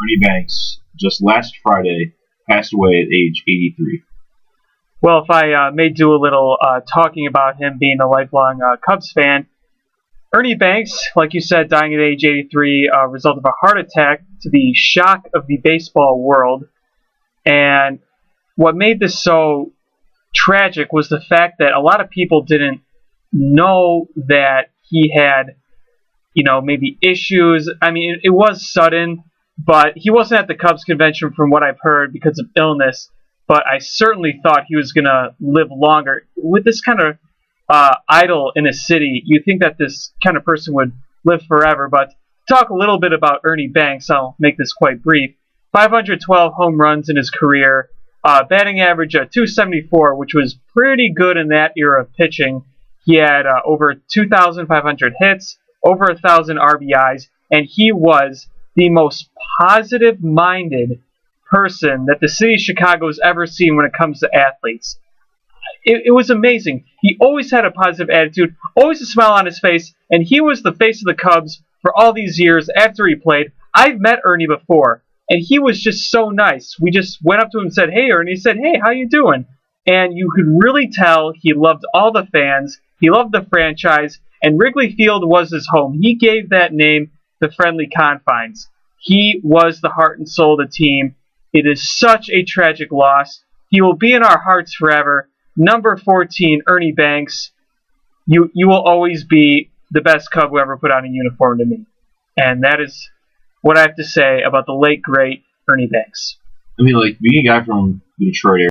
Ernie Banks, just last Friday, passed away at age 83. Well, if I may do a little talking about him being a lifelong Cubs fan, Ernie Banks, like you said, dying at age 83, result of a heart attack to the shock of the baseball world. And what made this so tragic was the fact that a lot of people didn't know that he had, maybe issues. I mean, it was sudden, but he wasn't at the Cubs convention from what I've heard because of illness. But I certainly thought he was going to live longer. With this kind of idol in a city, you think that this kind of person would live forever. But to talk a little bit about Ernie Banks, I'll make this quite brief. 512 home runs in his career, batting average of .274, which was pretty good in that era of pitching. He had over 2,500 hits, over 1,000 RBIs, and he was the most positive-minded person that the city of Chicago has ever seen when it comes to athletes. It was amazing. He always had a positive attitude, always a smile on his face, and he was the face of the Cubs for all these years after he played. I've met Ernie before, and he was just so nice. We just went up to him and said, "Hey, Ernie." He said, "Hey, how you doing?" And you could really tell he loved all the fans. He loved the franchise, and Wrigley Field was his home. He gave that name the friendly confines. He was the heart and soul of the team. It is such a tragic loss. He will be in our hearts forever. Number 14, Ernie Banks. You will always be the best Cub who ever put on a uniform to me. And that is what I have to say about the late, great Ernie Banks. I mean, being a guy from the Detroit area,